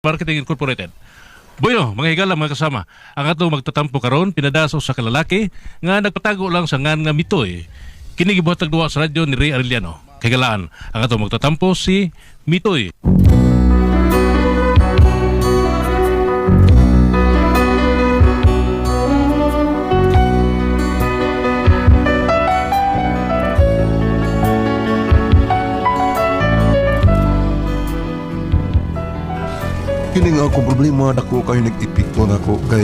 Marketing Incorporated. Buyo, mga higala mga kasama, ang ato magtatampo karon pinadaso sa kalalaki nga nagpatago lang sa ngan nga Mitoy. Kini gibuhatag duwa sa radyo ni Ray Arellano. Kagalaan, ang ato magtatampo si Mitoy. Kini nga akong problema na ko kayo nag-ipikto na ko kay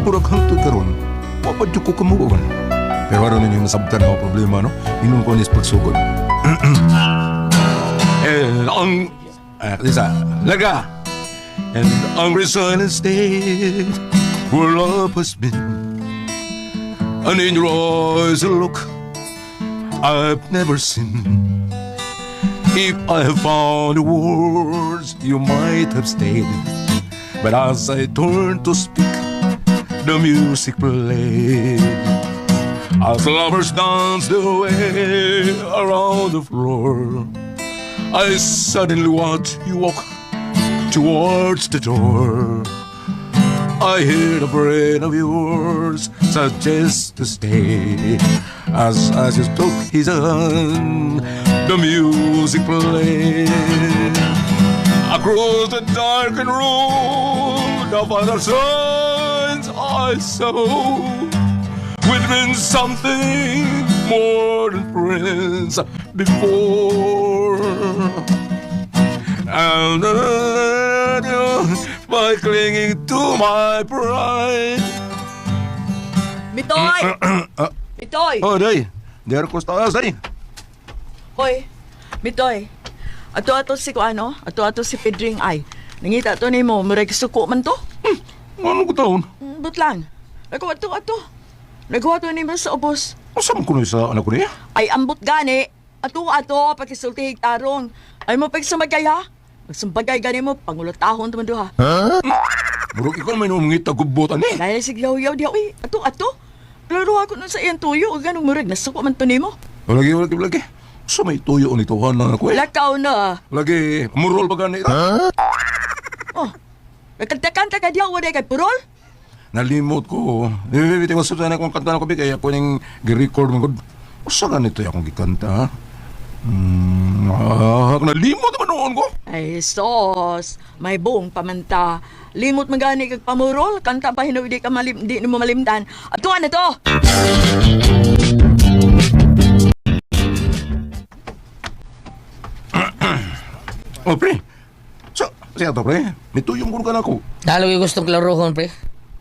murag hangtod karon wapadyo ko kamuon. Pero ano ninyo nasabtan ako problema, no? Inon ko nis pagsugod. And ang... Lisa, laga! And ang silent state where love has been. And in your eyes a look I've never seen. If I have found the words, you might have stayed. But as I turned to speak, the music played. As lovers danced away around the floor, I suddenly watched you walk towards the door. I heard a friend of yours suggest to stay. As you took his hand, the music played. Across the darkened room, the final signs I saw would mean something more than friends before. And by clinging to my pride. Mitoy! Mitoy! Oh, day. There ko taas, day. Hoy, Mitoy. Ato si Kuano, ato si Pedring ay. Nangita to ni mo, murag suko man to. Ano ko taon? Butlan. Nagawa to. Nagawa to ni mo sa ubos. Asam ko na sa anak ko niya? Ay, ambot gani. Ato, pakisulti higtarong. Ay mo pagsumagay ha. Magsumbagay gani mo, pangulatahon naman do ha. Murag ikaw may numungit na gubutan eh. Dahil sigyaw-yaw di ay. Ato. Laro ako nun sa iyang tuyo. O ganong murag, nasuko man to ni mo. Lagi. So may tuyo ni tuhan na ako eh. Lakaw na. Lagi, murol ba gani? Oh, nagkanta-kanta ka diyaw, wala kay Purol? Nalimot ko. Tiwas sa akong kanta na ko, kaya ako nang gi-record mo. Usa ganito akong gikanta, ha? Nalimot naman noon ko. Ay, sos. May buong pamanta. Limot magani kag pamurol. Kanta pa hinaw di mo malimtan. Ato na to! Oh, pre. Siya to, pre. May tuyong ko ka na ako. Lalo yung gustong klarohon, pre.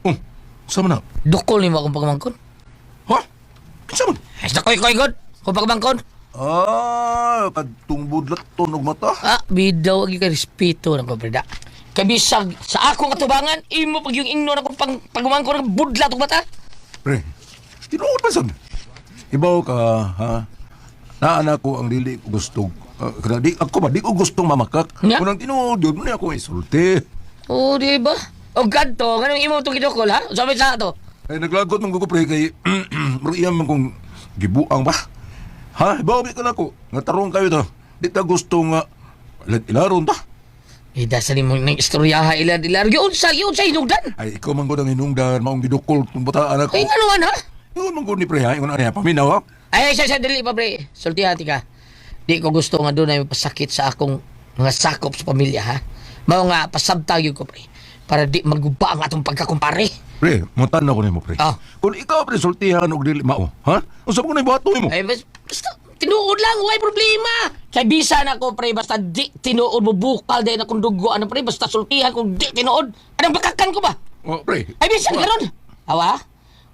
Oh, sama na. Dukol ni mo akong pagmangkon. Ha? Kinsa man? Ay, sa koy god. Kung pagmangkon. Kadtong lat tunog mata. Bidaw agi ka respeto ng ko, pre. Kabisag sa akong katubangan, imo pag yung ingno na kong pagmangkon ng budla tong mata. Pre, tinuod pa sad. Ibaw ka, ha? Naanak ko ang dili ko gusto. Di ko gustong mamakak. Nga? Kung ang tinuod, yun na ako isulti. Oo, di ba? O ganto, ganun imo itong kinukol, ha? Sabi sa ato. Ay, naglagot mong ko, pre, kay mariam man kong gibuang ba? Ha? Ibaw ka na ko. Nga tarong kayo to. Di ta gusto nga ilaron ta. Dasali mo ng istoryaha ilar. Yun sa hinugdan. Ay, ikaw man ko nang hinungdan, maong gidukol kung butaan ako. Ay, ano, ha? Yun man ko ni pre, ha? Yung ano, paminaw, ha? Ay, sa dili pa, pre. Sultihati ka. Di ko gusto nga doon ay pasakit sa akong mga sakop sa pamilya, ha? Mao nga, pasabtagyo ko, pre. Para di maguba ang atong pagkakumpare. Pre, mutan na ko ni mo, pre. Ah. Kung ikaw, pre, sultihan o dili mao, ha? Usap ko na yung buhatoy mo. Ay, basta, tinuod lang, way problema. Kay bisa na ko, pre, basta di tinuod mo bukal dahil akong dugo, ano, pre, basta sultihan kung di tinuod. Anong bakakan ko ba? Oh, pre. Ay, bisa ka ron. Awa,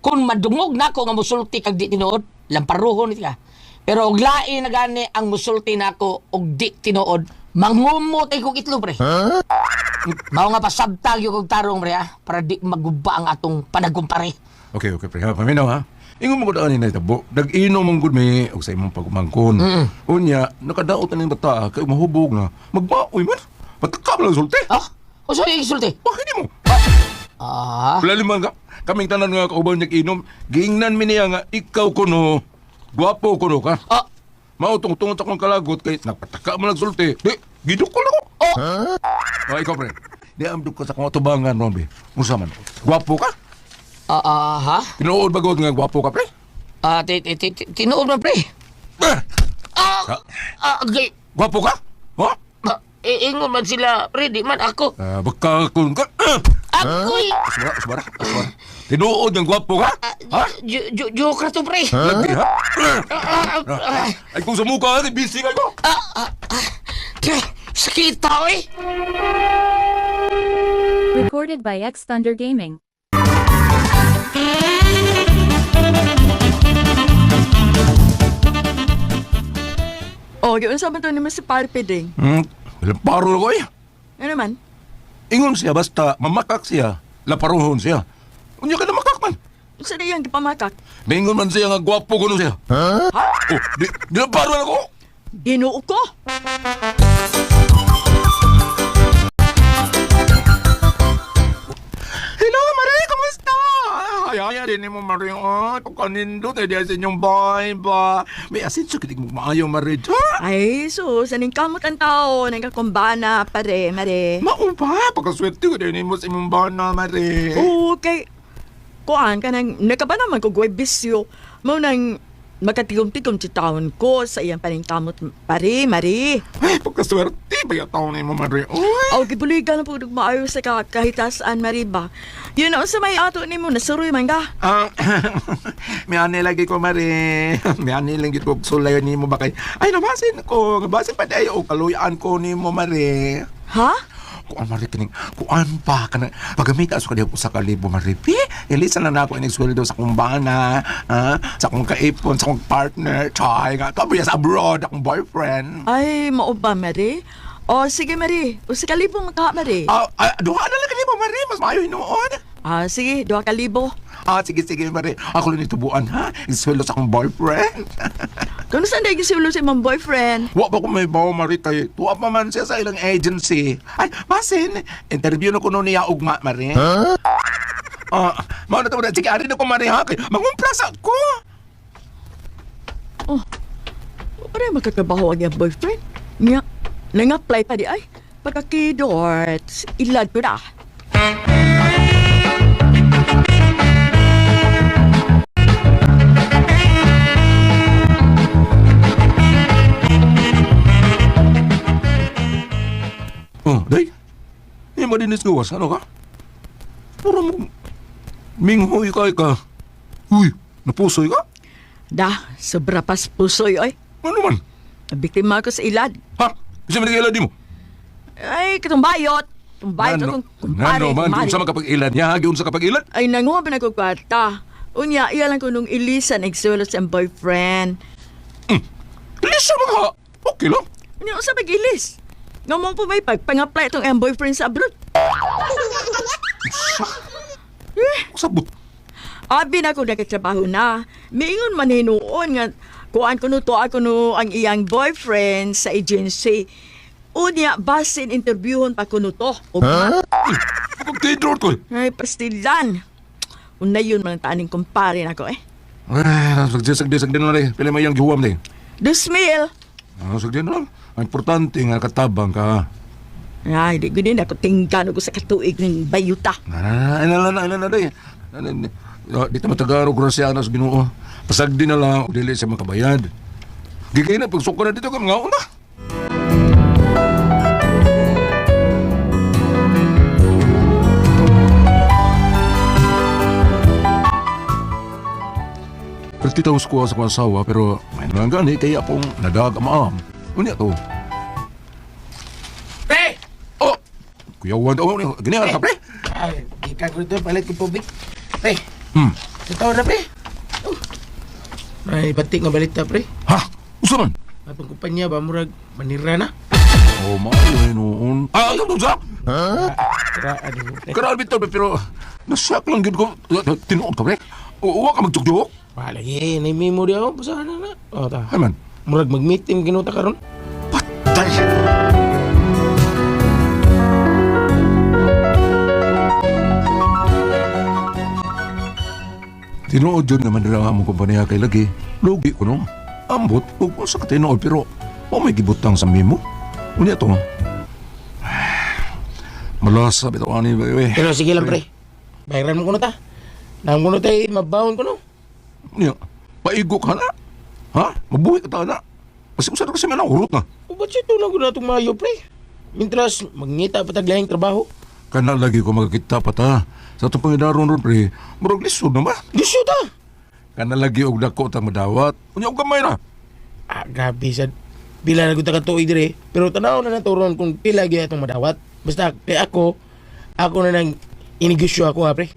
kung madungog na ako nga musulti kag di tinuod, lamparuhon iti ka. Pero og lain na gani ang musulti na ako og di tinuod, manghumot ay kong itlog, pre. Mao nga pasabtag yung kong tarong, pre, ha? Para di maguba ang atong panagkumpare. Okay, pre, ha? Paminaw, ha? Ingon mo ko daan na itabo. Nag-inom ang good may og sa imong pagmangkon. Unya, nakadaot na ng bata, kay mahubog na. Magbaoy man. Patakam lang sulti. Ah? O sorry, sulti? Bakit di mo? Ah? Kaming tanan nga kauban niya inom, giingnan mi niya nga ikaw kuno, gwapo kuno ka. Ah? Mao tungtungot akong kalagot kay nagpataka mo nagsulti. Di, gidukol ako. Oh! Ikaw pre. Di amdok ka sa kong tubangan, Rombe. Musa man. Gwapo ka? Ha? Tinuod ba gawad nga gwapo ka, pre? Tinuod man, pre. Okay. Gwapo ka? Ha? Ingon man sila, pre, di man ako. Baka kung ka... Ako'y... Subara. Tinuod nga gwapo ka? Ha? Joke to, pre. Lagi, ha? Ay, kung sa mukha, busy kayo. Pre, sakit tao eh. Recorded by X Thunder Gaming. Oh, yun sa man to naman si Pare Pedring. Paro ko eh. Ano naman? Ingon siya, basta mamakak siya. Laparuhon siya. Unya ka na makak man. Sa na yung gipamakak. Naingon man siya nga gwapo ko siya. Ha? Oh, di na paro ako. Ginoo ko. Hello, Marie, kamusta? Ay, din mo, Marie. Oh, pagkanindot, ay diyan sa inyong bahay ba? May asin sa kitig mo maayo, Marie. Ha? Ay, sus, aning kamot ang tao, nagkakumbana, pare, mare. Mao ba? Pagkaswerte ko din mo sa inyong bana, Marie. Okay. Kuan ka nang, nakaba naman ko gaway bisyo. Mau nang makatigom-tigom si taon ko sa iyang paningkamot, pare, mare. Ay, pagkaswerte, bayataw na mo, Marie. Uy! O, gibuligan na po maayo sa kahitasaan, mare ba? Yun ang sa may ato ni mo, nasuroy man ka. May ani lagi ko, Marie. May ani lang ko sulayon ni mo ba kay... Ay, nabasin ko. Nabasin pa tayo. Kaluyaan ko ni mo, Marie. Ha? Kuan, Marie, kining... Kuan pa ka na... Pagamita sa kanil ko sa kalibo, Marie. Ilisa na ako inig-sweldo sa kong bana, sa kong kaipon, sa kong partner. Chay nga. Kabuya sa abroad, akong boyfriend. Ay, mao ba, mare? O, sige, mare. O, si Kalibo magka, mare. Duha na lang kalibo, Marie. Mas maayo hinuon. Sige, 2 kalibo. Sige, Marie. Ako lang itubuan, ha? Isweldo sa akong boyfriend. Kung saan dahil gisiulo sa imong boyfriend? Wa pa ko may bawo, Marie, kay tuwa pa man siya sa ilang agency. Ay, basin, interview na ko noon niya ugma, Marie. Mauna na sige, ari na ko, Marie, ha? Kay mangumplas ako. Para makakabaho ang iyang boyfriend? Nga, nang-apply pa di ay. Pagkakidort, ilad ko na. Day, hindi mo dinis gawas, ano ka? Puro mo, minghoy ka. Uy, napusoy ka? Sobra pas pusoy, oy. Ano man? Biktima ko sa ilad. Ha? Kasi manigila di mo? Ay, katumbayot. Tumbayot akong kumpare. Man, kung sa makapag-ilan niya, hagi sa kapag-ilan? Ay, nanguha ba na ko kwarta? Unya, iya lang ko nung ilisan nagsulat sa boyfriend. Lisa mo ka? Okay lang. Unya, sa mag-ilis. Nga mo po may pag-apply itong iyang boyfriend sa abroad. Sabot. Abi na ko nagkatrabaho na. Miingon man hinuon nga kuan ko no to ako no ang iyang boyfriend sa agency. Unya basin interviewon pa ko no to. Pag-tidrot ko. Ay pastilan. Una yun man taning kumpare na ko eh. Ay, sagdi na rin. Pili mo yung gihuam din. 2,000. Sagdi na lang. Ang importante nga katabang ka. Ay, di ko din ako tinggan ko sa katuig ng bayuta. Ilan na day. Dito matagarog grasya na sa Ginoo. Pasagdi na lang, dili sa makabayad. Gigay na, pagsuko na dito ka mga una. Pertitaos ko sa kong asawa, pero may nalang gani, kaya akong nadagamaam. Unya to. Pre! Oh! Kuyawan to. Ganyan ka, pre? Ay, ikaw ko ito, palit ko public. Pre! Sa taon na, pre. Ay, batik nga balita, pre. Ha? Usa man? May pangkumpanya ba, murag, manira na? Oh, maayo noon. Ito sa? Pre. Karaan bito, pero nasyak lang yun ko. Tinuod ka, pre? Uwa ka magtugtog? Palagi, may memory ako. Basahan na. O, ta. Ay man. Murag mag-meeting ginuta karon. Patay! Tinuod yun naman nila ang kumpanya kay lagi. Lugi ko nung. Ambot, huwag sa katinood, pero may gibutang sa memo. Unya to. Malasa, bitaw ani ba eh. Pero sige lang, pre. Bayaran mo ko na ta. Nang ko na tayo, mabawon ko no. Niya, paigo ka na. Ha? Mabuhi ka ta na. Kasi usara kasi man urot na. O ba't siya na ko na itong mayo, pre? Mintras, magngita pa taglayang trabaho. Kana lagi ko magkita pa ta. Sa itong pangidaron ron, pre, murag lisod na ba? Gisyo ta! Kana lagi og dako ta madawat. Unya og gamay na. Ah, grabe sad. Pila na kita katuig dire. Pero tanaw na naturon kung pila gyud atong madawat. Basta kay ako na nang inigusyo ako ha, pre.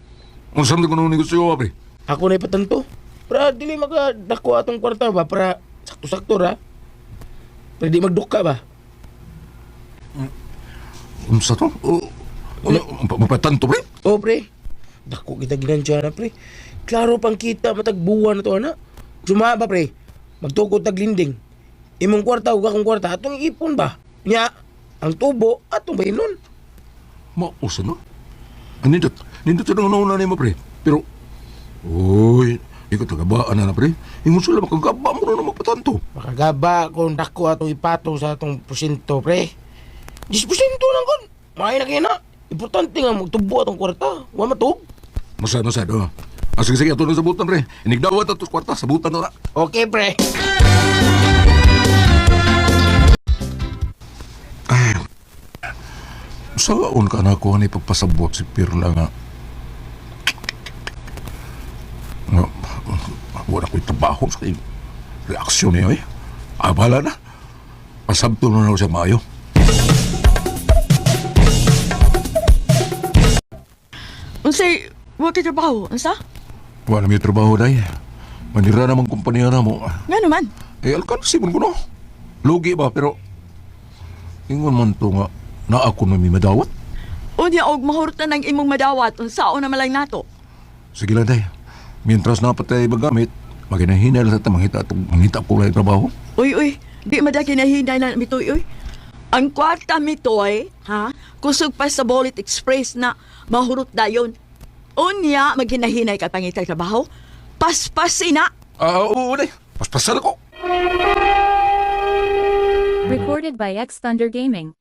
Unsa man ko nung negosyo pre? Ako na ipatanto. Para dili makadako atong kwarta ba para sakto-sakto ra. Para di magduka ba? Unsa to? Mapatanto pre? Oh, pre. Dako kita ginansya na, pre. Klaro pang kita matagbuwan na to, ana. Sumaba, pre. Magtukod taglinding. Imong kwarta ug akong kwarta atong ipon ba? Nya, ang tubo atong bahinon. Mausa no? Nindot na nauna ni mo pre. Pero, uy, ikaw tagabaan na pre. Ingon sila makagaba mo na magpatanto. Makagaba kung dako atong ipatong sa atong porsyento, pre. 10% lang kon. Maay na kayo na. Importante nga magtubo atong kwarta. Wa matug. Masad. Oh. Sige, ato na sabutan pre. Inigdawat ato kwarta, sabutan na. Okay, pre. Saan ka na ako ni pagpasabot si Pirla nga? Wala ko'y trabaho sa reaksyon niya eh. Abala na. Pasabto na ako sa mayo. Unsay, wa kay trabaho, unsa? Wala may trabaho day. Manira namang kumpanya na mo. Nga naman. Alkansi mo ko no. Lugi ba pero ingon man to nga na ako na may madawat. Unya og mahurtan ng imong madawat, unsaon na malang nato. Sige lang day. Mientras napatay magamit, maginahinay lang sa mangita ko lang trabaho. Uy, di madaki na hinay na mitoy, uy. Ang kwarta mitoy, ha? Kusog pa sa Bolit Express na mahurot dayon. Unya, maghinahinay ka pangitay trabaho. Paspasin na. Oo day. Paspasan ako. Recorded by X Thunder Gaming.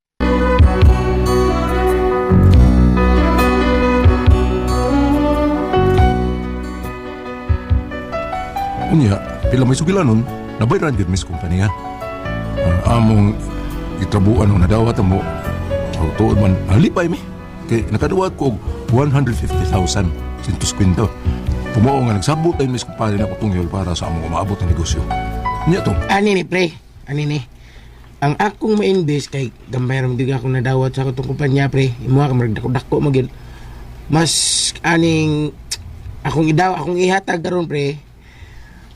Unya, pila may sugila nun, nabayran yun mis kumpanya. Among itrabuan nung nadawat mo, tuod man, halipay mi. Kay nakadawat ko og 150,000 sintos kwinto. Pumao nga nagsabot tayo mis kumpanya na kutungyol para sa among maabot ng negosyo. Unya to, Ani ni, pre. Ani ni. Ang akong ma-invest kay gambay ram dig ako nadawat sa akong kumpanya, pre. Imo ka magdako-dako magil. Mas aning akong ihatag karon, pre.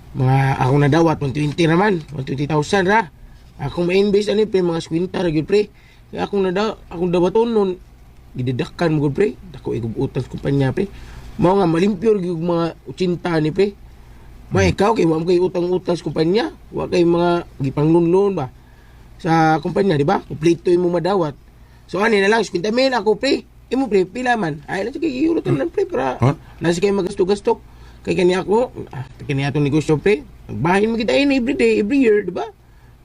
Mga akong nadawat 120 naman, 120,000 ra. Akong ma-invest ani, pre, mga 50 ra gyud, pre. Kaya akong dawaton nun gididakkan mo gyud, pre. Dako igog utang sa kumpanya, pre. Mao nga malimpyo gyud mga 80 ni, pre. Ikaw kay wa mo kay utang-utang sa kumpanya, wa kay mga gipanglunlon ba sa kumpanya, di ba? Kompleto mo madawat. So ani na lang 50,000 ako, pre. Imo, pre, pila man. Ay lang sige giurutan lang, pre, para nasi kay magasto-gasto. Kay kani ako, kani atong negosyo, pre. Magbahin mo kita every day, every year, di ba?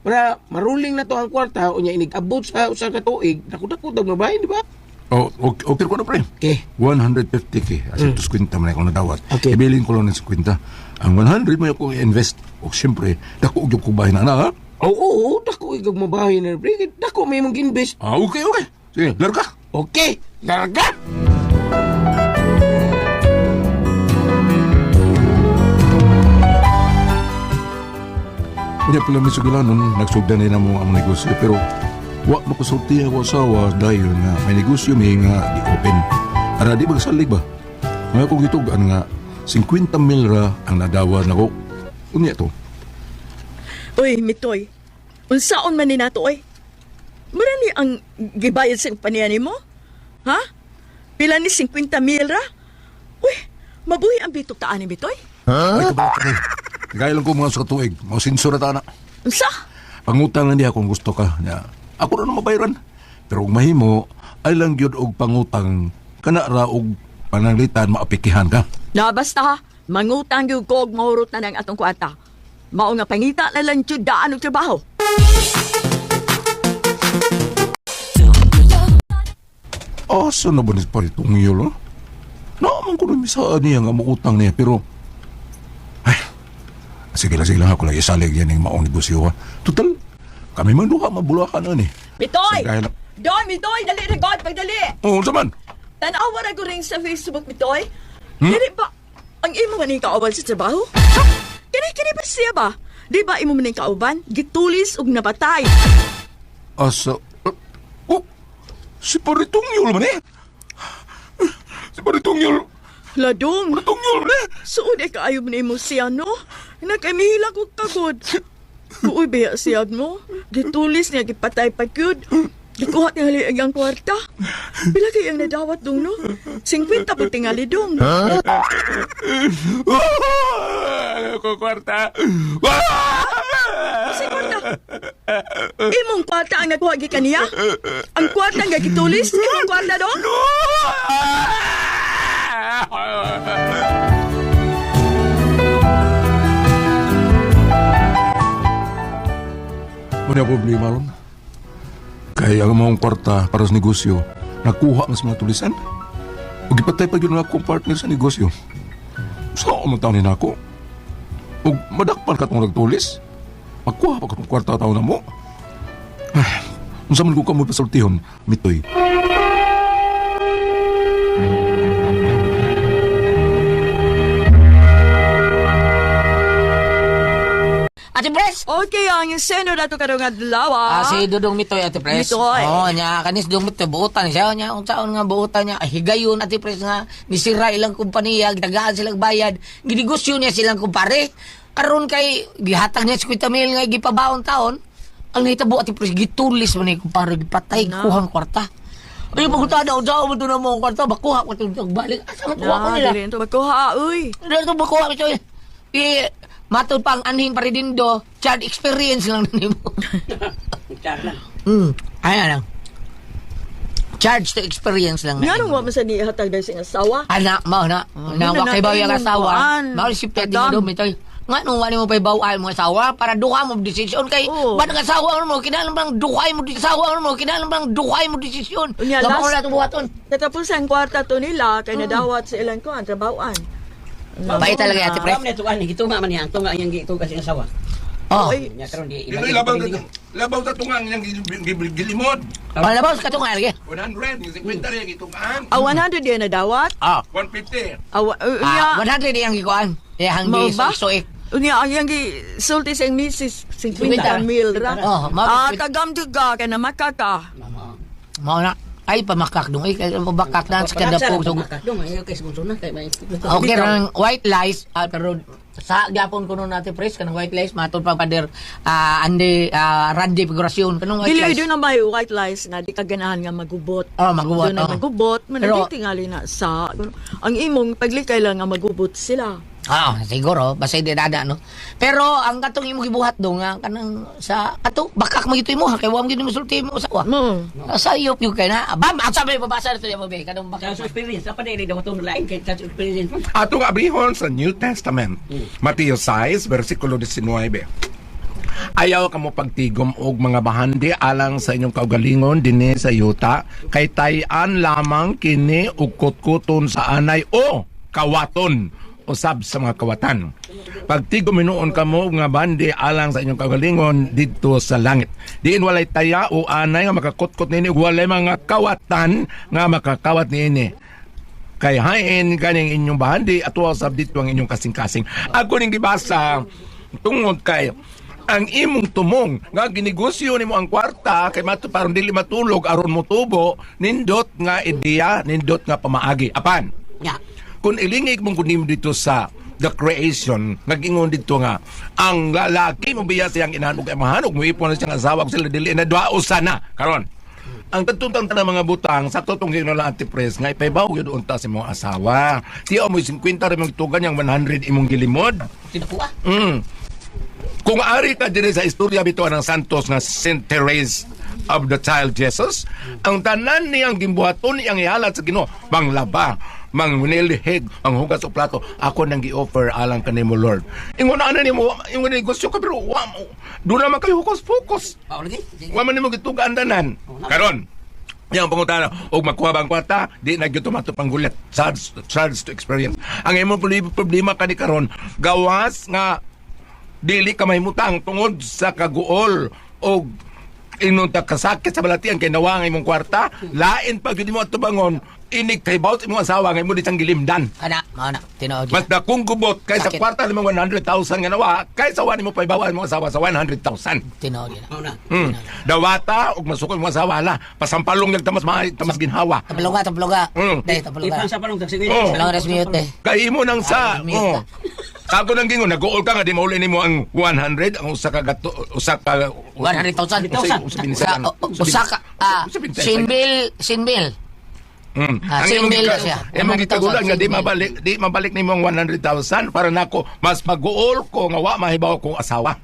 Para maruling na to ang kwarta, unya inigabot sa usa ka tuig, dako-dako dag mabahin, di ba? okay ko na pre. Okay. 150k. Asin to 50 man ako nadawat. Okay. Ibilin ko lang ng 50. Ang 100 mo ako i-invest. O siyempre, dako og ko bahin na ha? Oo, dako igag mabahin na, pre. Dako may mong invest. Okay. Sige, laro ka. Okay, larga! Kanya pala may sugilan nun, nagsugdan din mo ang negosyo. Pero, wa mo kusulti ako asawa dahil nga may negosyo may nga di-open. Ara di magsalig ba? Nga kong gitugan nga, 50 mil ra ang nadawa na ko. Unya to. Uy, mitoy. Unsaon man ni nato, oy? Marani ang gibayad sa kumpanya nimo? Ha? Pila ni 50 mil ra? Uy, mabuhi ang bitok taan ni mitoy. Ay, kabata rin. Gaya lang ko mga sa katuig. Mga sinsura ta na. Unsa? Pangutang lang di akong gusto ka. Ya, ako na mabayaran. Pero kung mahimo, ay lang yun og pangutang kana ra og pananglitan maapikihan ka. Na basta ha, mangutang gyud ko og mahurot na ng atong kwarta. Mao nga pangita na lang jud daan og trabaho. Asa na ba ni paritong yun, no? Naaman ko namin sa niya nga mautang niya, pero... Ay, sige lang ako lang isalig yan yung maong negosyo, ha? Total, kami man duha mabulakan na ni. Mitoy! Sige lang. Doy, Mitoy! Dali na God, pagdali! Oo, saman. Tanawa na ko rin sa Facebook, Mitoy. Dili ba, ang imo maning kauban sa trabaho? Kini ba siya ba? Di ba imo maning kauban? Gitulis ug napatay. Asa... oh, si paritong yun man eh. Si paritong yun. Ladong. Paritong yun man eh. Suod ay kaayo mo na imo siya, no? Nakamihila ko kagod. Uy, biya siya mo. Gitulis niya, gipatay pa yun. Gikuha niya hali ang kwarta. Pila kayang nadawat dong, no? 50 pa tingali dong. Kwarta. Si kwarta. Imong kwarta ang nakuha gi kaniya? Ang kwarta nga gitulis? Imong kwarta dong? Muna problema ron. Kaya ang mga kwarta para sa negosyo, nakuha ang sa mga tulisan. Huwag ipatay pa yun ang akong partner sa negosyo. Saan mo taon ako? Huwag madakpan ka itong nagtulis. Magkuha pa ka itong kwarta taon na mo. Ay, kung saan man ko ka mo pasultihon, Mitoy. Ate Pres! Okay, ang seno na to karong adlaw. Si Dudong Mitoy, Ate Pres. Mitoy. Nya, kanis Dudong Mitoy, buutan siya. Nya, unsaon nga buutan niya. Higayon, Ate Pres, nga nisira ilang kumpanya, gitagaan silang bayad. Ginegosyo niya silang kumpare. Karon kay, gihatag niya 50 mil nga gipabaon taon. Ang nahitabo, Ate Pres, gitulis man kumpare, gipatay, kuhang kwarta. Ay, pagkuta na, unsaon mo doon ang mga kwarta, bakuha ko itong balik. Asa makuha ko nila? Dili ito magkuha, uy. Dito bakuha ko ito. Matod pa ang anhin paridindo, child experience lang na mo. Ayan lang. Charge to experience lang na. Nga nung mo sa nihatag dahil sa asawa. Anak mo na. Nawa kay bawi ang asawa. Mawal si Peti mo doon, ito. Nga nung wali mo pa ibawa mo asawa para duha mo desisyon kay ba ng asawa mo kinalang bang duhay mo asawa mo kinalang bang duhay mo desisyon. Labaw na buhaton. Katapos ang kwarta to nila kay nadawat sa ilang ko ang trabahoan. Babae talaga Ate Pres. Alam na ito, gitunga man niya. Tunga yang gituga sa asawa. Oh. Nya karon di Ito labaw sa tungang yung gilimod. Malabaw sa katunga lagi. 100, yung 50 rin itungaan. 100 yan nadawat. 150. 100 yang gikuan. Yang Mau gi ba? suik. Unya ang yang sulti sa misis 50 mil ra. Kagam juga kay na makaka. Mao na. Ay, pamakak dong. Ay, mabakak na sa kada po. Dong, ay kay sumunod na kay may. Okay, ng white lies. Pero sa gapon ko nun natin, Pres, kanang white lies, matod pa pader, Randy Figurasyon. Kanang white Dili lies. doon na may white lies na di kaganahan nga magubot. Magubot. Doon na magubot. Pero- Manang tingali na sa ang imong paglikay lang nga magubot sila. Siguro, basta hindi dada, no? Pero, ang katong imong gibuhat do nga, kanang sa, kato, bakak mo ito mo, ha? Kaya wam gini mo sulti mo sa kwa. Sa iyop yung kaya na, bam, ang sabi, babasa na ito yung mabi, kanang bakak. Sa experience, apa na daw tong lain kay sa experience. Atong abrihon sa New Testament. Mateo 6, versikulo 19. Ayaw ka mo pagtigom og mga bahandi alang sa inyong kaugalingon dinhi sa yuta, kay tayan lamang kini og kutkuton sa anay o kawaton usab sa mga kawatan. Pagtigom minuon kamo nga bandi alang sa inyong kaugalingon didto sa langit. Diin walay taya o anay nga makakutkot nini ug walay mga kawatan nga makakawat niini. Kay hain kaning inyong bahandi at usab dito ang inyong kasing-kasing. Ako ning gibasa tungod kay ang imong tumong nga ginegosyo nimo ang kwarta kay paron dili matulog aron mo tubo nindot nga ideya nindot nga pamaagi apan Yeah. kung ilingig mong kunim dito sa the creation nagingon dito nga ang lalaki mo biya siyang inanog ay mahanog mo ipon na siyang asawa kung sila dili na duao sana karon ang tatuntang tanang mga butang sa totong ginoon lang Ate Pres nga ipaybaw yun unta sa mga asawa siya mo 50 rin mong tugan yung 100 imong gilimod Sinakuha? Kung ari ka dire sa istorya bito ng Santos nga Saint Therese of the Child Jesus, ang tanan niyang gimbuhaton iyang ihalat sa Ginoo, manglaba, mangunilhig, manghugas og plato, ako nang gi-offer alang kanimo Lord. Ingon ana nimo, ingon negosyo ka pero wa mo. Do na man kayo focus. Lagi? Wa man nimo gitugan tanan. Karon, Yang pangutana, og makuha bang kwarta, di na gyud tumato panggulit. Charge to experience. Ang imong problema kani karon, gawas nga dili ka mahimutang tungod sa kaguol og inunta kasakit sa balatian kay nawang imong kwarta, lain pag gyud mo atubangon, inig kay bawt imong asawa nga imo ditang gilimdan. Ana, mao na, tinuod Mas yun. dakong gubot kaysa Sakit. kwarta limang 100,000 nga nawa, kaysa wani mo paibawan imong asawa sa 100,000. Tinuod yun. Mao na. Dawata og masukol mo asawa la, pasampalong nag tamas ginhawa. Tapluga. Day, Ipan tapluga. sa palong tagsige. Oh. Walang resmute. Kay imo nang sa Ay, mute. Kago nang gingon nag-uol ka nga di mauli nimo ang 100 ang usa ka 100,000. Usaka, sinbil. Ang Sin imong mil gika- siya. imong 100,000 gikagulan nga di sin mil. mabalik nimo ang 100,000 para nako mas mag-uol ko nga wa mahibaw kong asawa.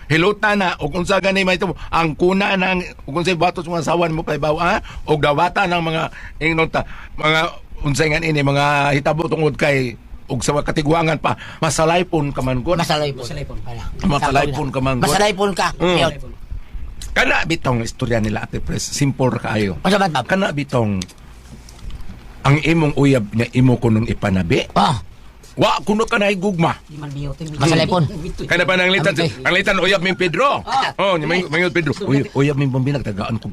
Hilota na og unsa gani may ang kuna nang ug unsay batos mga asawa nimo paibaw og dawata ng mga ingon ta mga unsay nga ini mga hitabo tungod kay ug sa katigwangan pa masalaypon ka man gud. Masalaypon. Masalaypon ka man gud. Masalaypon ka. Yun. Kana bitong istorya nila Ate Pres, simple ra kaayo. Masabat, Bob. Kana bitong ang imong uyab nga imo kunong ipanabi. Ah, Wa kuno ka na gugma. Di man biyote. Masalaypon. Kana pa nang litan, Okay. ang litan uyab ming Pedro. Oh, ni mayud Pedro. Uyab ming pambinag tagaan ko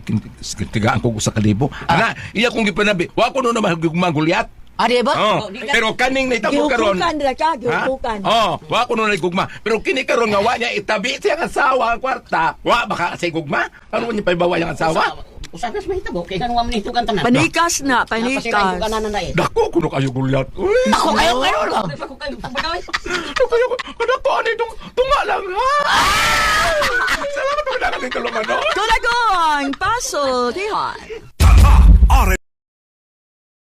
sa kalibo. Ana, iya kong gipanabi. Wa kuno na mahugma Goliat. Di ba? Oh, pero kaning naitabo karon. Gihukukan dira ka, Ha? gihukukan. Oh, wa kuno na gugma. Pero kini karon nga wa niya itabi siya ang asawa ang kwarta. Wa baka sa gugma. Ano niya paibawa yung asawa? Usakas mahitabo kay kanwa man itukan tanan. Panikas na, Napasira panikas. yung kanan na eh. Dako kuno kayo Goliat. Uy. Ako kayo. Ako kayo pagkaway. Dako ani tunga lang ha. Salamat pag nakating kalungan no. Tulagong, paso, dihan. Are